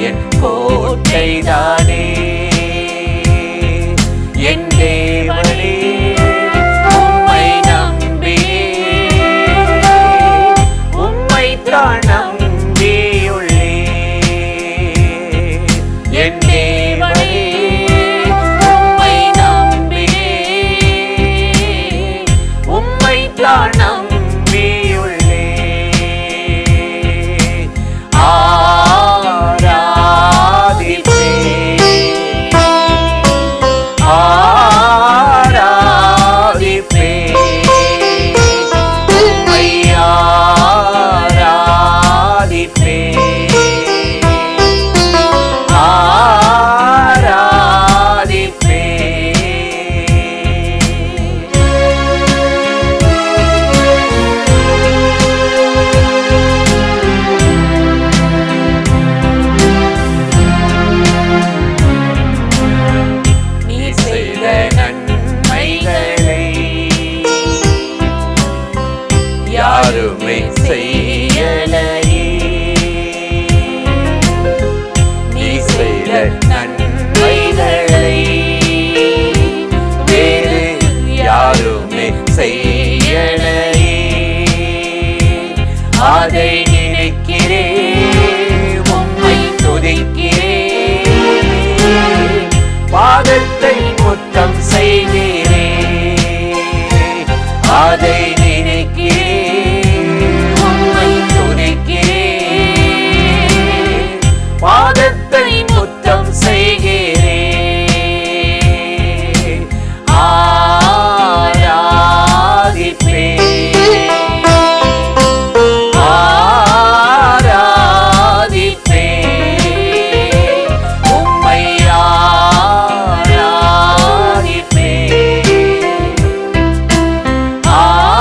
என் கோட்டைதானே. என் தேவனே உம்மை நம்பியே, உம்மைத்தான் நம்பியுள்ளே. என் தேவனே உம்மை நம்பியே, உம்மைத்தான் நம்பியுள்ளே. யாருமே செய்யலையே, நீ செய்த நன்மைகளை வேறு யாருமே செய்யலையே. அதை நினைக்கிறேன், உம்மை துதிக்கிறேன், பாதத்தை முத்தம் செய்கிறேன். அதை பாதத்தை முத்தம் செய்கிறேன். ஆராதிப்பேன், ஆராதிப்பேன், உம்மை ஆராதிப்பேன், ஆராதிப்பேன்.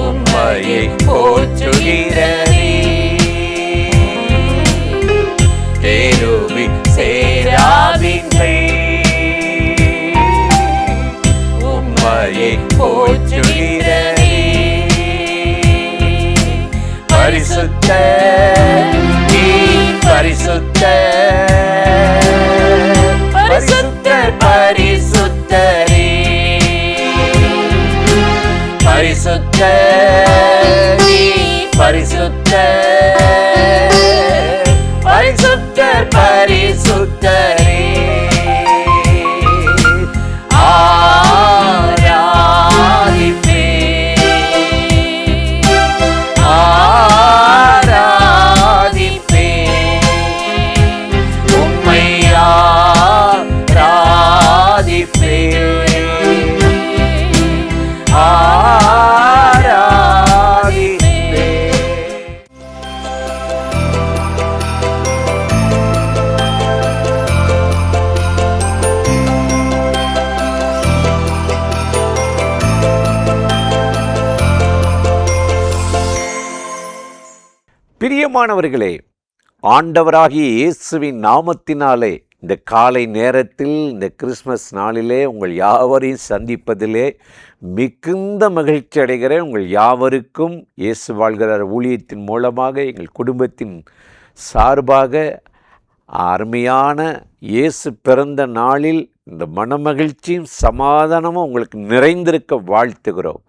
உம்மையை போற்றுகிறதே, கேருபி சேராபின்கள் உம்மையை போற்றுகிறதே. பரிசுத்த நீ பரிசுத்த, பரிசுத்த பரிசுத்தரே, பரிசுத்த நீ பரிசுத்த, பரிசுத்த பரிசுத்தரே. ஆராதிப்பேன், ஆராதிப்பேன், உம்மை ஆராதிப்பேன், பிரியமானவர்களே, ஆண்டவராகிய இயேசுவின் நாமத்தினாலே இந்த காலை நேரத்தில் இந்த கிறிஸ்மஸ் நாளிலே உங்கள் யாவரையும் சந்திப்பதிலே மிகுந்த மகிழ்ச்சி அடைகிறேன். உங்கள் யாவருக்கும் இயேசு வாழ்கிறார் ஊழியத்தின் மூலமாக எங்கள் குடும்பத்தின் சார்பாக அருமையான இயேசு பிறந்த நாளில் இந்த மனமகிழ்ச்சியும் சமாதானமும் உங்களுக்கு நிறைந்திருக்க வாழ்த்துகிறோம்.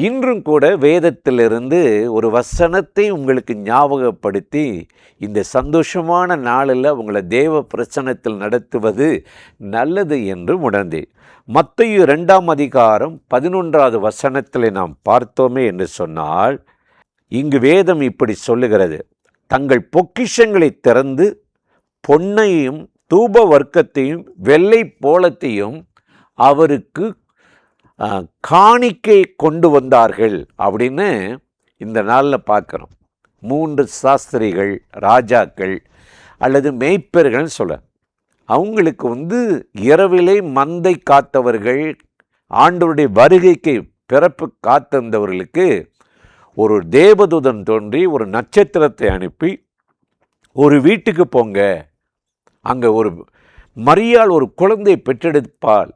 இன்றும் கூட வேதத்திலிருந்து ஒரு வசனத்தை உங்களுக்கு ஞாபகப்படுத்தி இந்த சந்தோஷமான நாளில் உங்களை தேவ பிரசன்னத்தில் நடத்துவது நல்லது என்று உணர்ந்தேன். மத்தேயு 2ஆம் அதிகாரம் 11வது வசனத்தில் நாம் பார்த்தோமே என்று சொன்னால், இங்கு வேதம் இப்படி சொல்லுகிறது, தங்கள் பொக்கிஷங்களை திறந்து பொன்னையும் தூப வர்க்கத்தையும் வெள்ளை போலத்தையும் அவருக்கு காணிக்கை கொண்டு வந்தார்கள் அப்படின்னு இந்த நாளில் பார்க்குறோம். 3 சாஸ்திரிகள், ராஜாக்கள் அல்லது மேய்ப்பர்கள் சொல்ல, அவங்களுக்கு இரவிலே மந்தை காத்தவர்கள், ஆண்டவருடைய வருகைக்கு பிறப்பு காத்திருந்தவர்களுக்கு ஒரு தேவதூதன் தோன்றி ஒரு நட்சத்திரத்தை அனுப்பி, ஒரு வீட்டுக்கு போங்க, அங்கே ஒரு மரியாள் ஒரு குழந்தை பெற்றெடுப்பாள்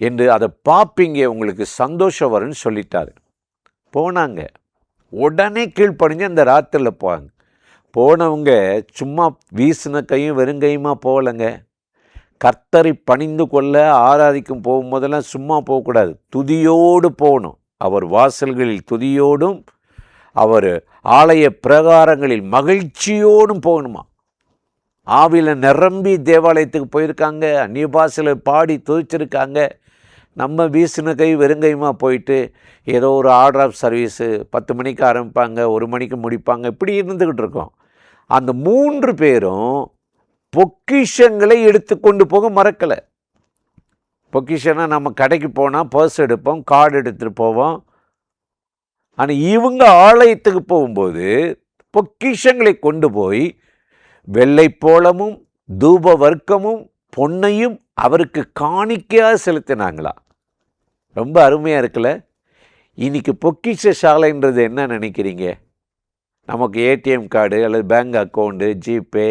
என்று அதை பார்ப்பீங்க, உங்களுக்கு சந்தோஷம் வரும்னு சொல்லிட்டாரு. போனாங்க. உடனே கீழ்ப்படிஞ்சு அந்த ராத்திரியில் போவாங்க. போனவங்க சும்மா வீசின கையும் வெறுங்கையுமா போகலைங்க. கர்த்தரை பணிந்து கொள்ள ஆராதிக்கும் போகும்போதெல்லாம் சும்மா போகக்கூடாது, துதியோடு போகணும். அவர் வாசல்களில் துதியோடும் அவர் ஆலய பிரகாரங்களில் மகிழ்ச்சியோடும் போகணுமா. ஆவியில் நிரம்பி தேவாலயத்துக்கு போயிருக்காங்க, அந்நிய பாஷையில் பாடி துதிச்சிருக்காங்க. நம்ம வீசின கை வெறுங்கையுமா போயிட்டு ஏதோ ஒரு ஆர்டர் ஆஃப் சர்வீஸு 10 மணிக்கு ஆரம்பிப்பாங்க, 1 மணிக்கு முடிப்பாங்க, இப்படி இருந்துக்கிட்டு இருக்கோம். அந்த 3 பேரும் பொக்கிஷங்களை எடுத்துக்கொண்டு போக மறக்கலை. பொக்கிஷன்னா நம்ம கடைக்கு போனால் பர்ஸ் எடுப்போம், கார்டு எடுத்துகிட்டு போவோம். ஆனால் இவங்க ஆலயத்துக்கு போகும்போது பொக்கிஷங்களை கொண்டு போய் வெள்ளை போளமும் தூப வர்க்கமும் பொன்னையும் அவருக்கு காணிக்கையாக செலுத்தினாங்களா. ரொம்ப அருமையாக இருக்குல்ல. இன்றைக்கி பொக்கிஷ சாலைன்றது என்ன நினைக்கிறீங்க? நமக்கு ஏடிஎம் கார்டு அல்லது பேங்க் அக்கௌண்ட்டு, ஜிபே,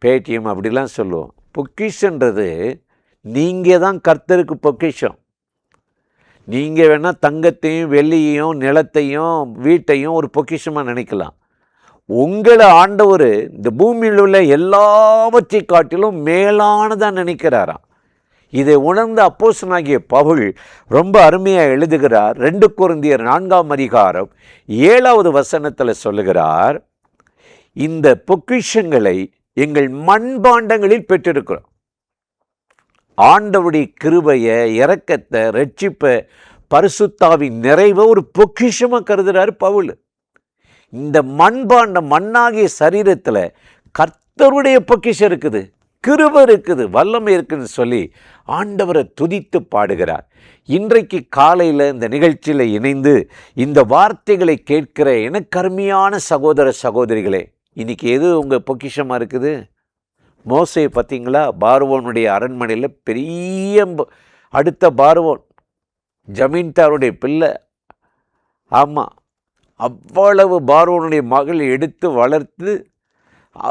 பேடிஎம் அப்படிலாம் சொல்லுவோம். பொக்கிஷன்றது நீங்கள் தான் கர்த்தருக்கு பொக்கிஷம். நீங்கள் வேணால் தங்கத்தையும் வெள்ளியையும் நிலத்தையும் வீட்டையும் ஒரு பொக்கிஷமாக நினைக்கலாம். உங்களை ஆண்டவர் இந்த பூமியில் உள்ள எல்லாவற்றை காட்டிலும் மேலானதாக நினைக்கிறாராம். இதை உணர்ந்த அப்போஸ்தலனாகிய பவுல் ரொம்ப அருமையாக எழுதுகிறார். 2 கொரிந்தியர் 4ஆம் அதிகாரம் 7வது வசனத்தில் சொல்லுகிறார், இந்த பொக்கிஷங்களை எங்கள் மண்பாண்டங்களில் பெற்றிருக்கிறோம். ஆண்டவருடைய கிருபையை, இரக்கத்தை, ரட்சிப்பை, பரிசுத்தாவின் நிறைவை ஒரு பொக்கிஷமாக கருதுகிறார் பவுல். இந்த மண்பாண்டம், மண்ணாகிய சரீரத்தில் கர்த்தருடைய பொக்கிஷம் இருக்குது, கிருபை இருக்குது, வல்லமை இருக்குதுன்னு சொல்லி ஆண்டவரை துதித்து பாடுகிறார். இன்றைக்கு காலையில் இந்த நிகழ்ச்சியில் இணைந்து இந்த வார்த்தைகளை கேட்கிற எனக்கு அருமையான சகோதர சகோதரிகளே, இன்றைக்கி எது உங்கள் பொக்கிஷமாக இருக்குது? மோசே பார்த்தீங்களா? பார்வோனுடைய அரண்மனையில் பெரிய அடுத்த பார்வோன் ஜமீன்தாருடைய பிள்ளை. ஆமாம், அவ்வளவு பார்வோனுடைய மகள் எடுத்து வளர்த்து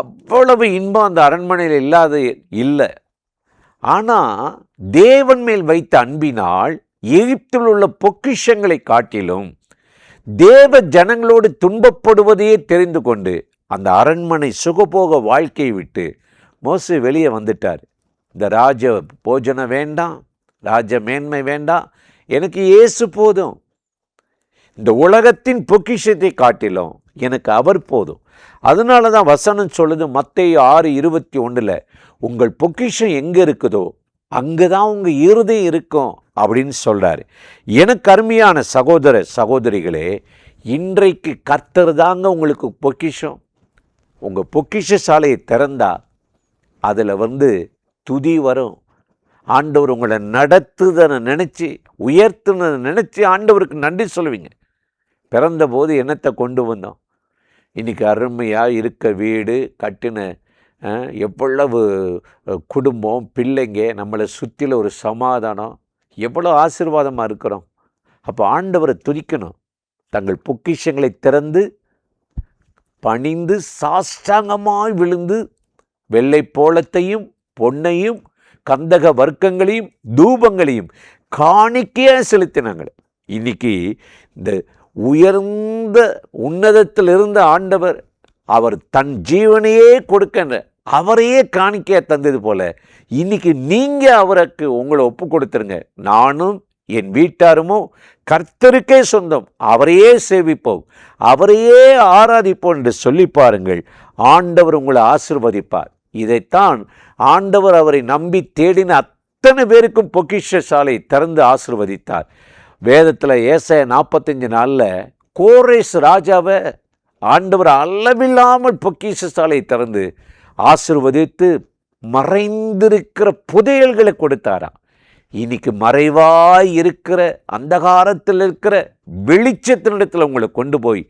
அவ்வளவு இன்பம் அந்த அரண்மனையில் இல்லாத இல்லை. ஆனால் தேவன் மேல் வைத்த அன்பினால் எகிப்தில் உள்ள பொக்கிஷங்களை காட்டிலும் தேவ ஜனங்களோடு துன்பப்படுவதையே தெரிந்து கொண்டு அந்த அரண்மனை சுகபோக வாழ்க்கையை விட்டு மோசே வெளியே வந்துட்டார். இந்த ராஜ போஜனம் வேண்டாம், ராஜ மேன்மை வேண்டாம், எனக்கு இயேசு போதும். இந்த உலகத்தின் பொக்கிஷத்தை காட்டிலும் எனக்கு அவர் போதும். அதனால தான் வசனம் சொல்லுது மத்தேயு 6:21, உங்கள் பொக்கிஷம் எங்கே இருக்குதோ அங்கே தான் உங்கள் இருதயம் இருக்கும் அப்படின்னு சொல்கிறாரு. எனக்கு அருமையான சகோதர சகோதரிகளே, இன்றைக்கு கர்த்தர் தாங்க உங்களுக்கு பொக்கிஷம். உங்கள் பொக்கிஷ சாலையை திறந்தா அதில் துதி வரும். ஆண்டவர் உங்களை நடத்துதனை நினச்சி, உயர்த்துனதை நினச்சி ஆண்டவருக்கு நன்றி சொல்லுவீங்க. பிறந்தபோது என்னத்தை கொண்டு வந்தோம்? இன்றைக்கி அருமையாக இருக்க வீடு கட்டின, எவ்வளவு குடும்பம், பிள்ளைங்க, நம்மளை சுற்றில ஒரு சமாதானம், எவ்வளோ ஆசீர்வாதமாக இருக்கிறோம். அப்போ ஆண்டவரை துதிக்கணும். தங்கள் பொக்கிஷங்களை திறந்து பணிந்து சாஷ்டாங்கமாய் விழுந்து வெள்ளை போளத்தையும் பொன்னையும் கந்தக வர்க்கங்களையும் தூபங்களையும் காணிக்கையாக செலுத்தினாங்க. இன்னைக்கு இந்த உயர்ந்த உன்னதத்தில் இருந்த ஆண்டவர் அவர் தன் ஜீவனையே கொடுக்க அவரையே காணிக்கையாக தந்தது போல இன்னைக்கு நீங்கள் அவருக்கு உங்களை ஒப்பு கொடுத்துருங்க. நானும் என் வீட்டாருமோ கர்த்தருக்கே சொந்தம், அவரையே சேவிப்போம், அவரையே ஆராதிப்போம் என்று சொல்லி பாருங்கள். ஆண்டவர் உங்களை ஆசீர்வதிப்பார். இதைத்தான் ஆண்டவர் அவரை நம்பி தேடின அத்தனை பேருக்கும் பொக்கிஷ சாலை திறந்து ஆசீர்வதித்தார். வேதத்தில் ஏசாயா 45:4 கோரேஸ் ராஜாவை ஆண்டவர் அளவில்லாமல் பொக்கிஷ சாலை திறந்து ஆசீர்வதித்து மறைந்திருக்கிற புதையல்களை கொடுத்தாராம். இன்னைக்கு மறைவாய் இருக்கிற அந்தகாரத்தில் இருக்கிற வெளிச்சத்தினிடத்தில் உங்களை கொண்டு போய்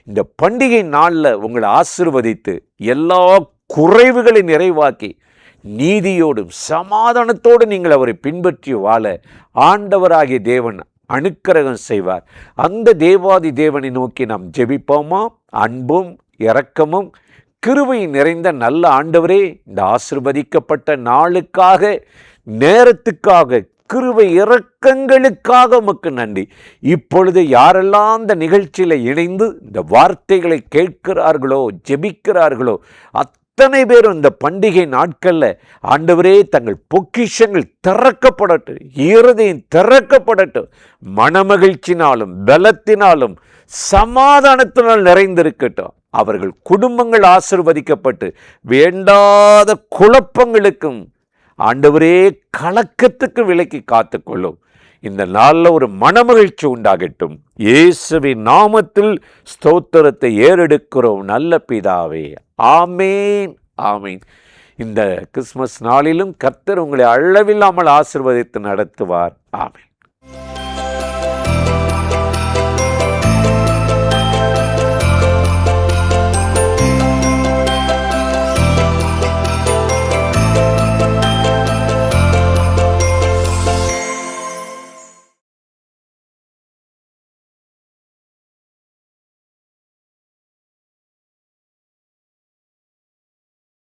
இந்த பண்டிகை நாளில் உங்களை ஆசீர்வதித்து எல்லா குறைவுகளை நிறைவாக்கி நீதியோடும் சமாதானத்தோடு நீங்கள் அவரை பின்பற்றி வாழ ஆண்டவராகிய தேவன் அனுக்கிரகம் செய்வார். அந்த தேவாதி தேவனை நோக்கி நாம் ஜெபிப்போமா? அன்பும் இரக்கமும் கிருபை நிறைந்த நல்ல ஆண்டவரே, இந்த ஆசீர்வதிக்கப்பட்ட நாளுக்காக, நேரத்துக்காக, கிருபை இரக்கங்களுக்காக உமக்கு நன்றி. இப்பொழுது யாரெல்லாம் இந்த நிகழ்ச்சியில் இணைந்து இந்த வார்த்தைகளை கேட்கிறார்களோ, ஜெபிக்கிறார்களோ, அத்தனை பேரும் இந்த பண்டிகை நாட்களில் ஆண்டவரே தங்கள் பொக்கிஷங்கள் திறக்கப்படட்டும், இருதயம் திறக்கப்படட்டும், மனமகிழ்ச்சினாலும் பலத்தினாலும் சமாதானத்தினால் நிறைந்திருக்கட்டும். அவர்கள் குடும்பங்கள் ஆசீர்வதிக்கப்பட்டு வேண்டாத குழப்பங்களுக்கும் ஆண்டவரே கலக்கத்துக்கு விலக்கி காத்துக்கொள்ளும். இந்த நாளில் ஒரு மனமகிழ்ச்சி உண்டாகட்டும். இயேசுவின் நாமத்தில் ஸ்தோத்திரத்தை ஏறெடுக்கிறோம் நல்ல பிதாவே. ஆமேன், ஆமேன். இந்த கிறிஸ்மஸ் நாளிலும் கர்த்தர் உங்களை அளவில்லாமல் ஆசீர்வதித்து நடத்துவார். ஆமேன்.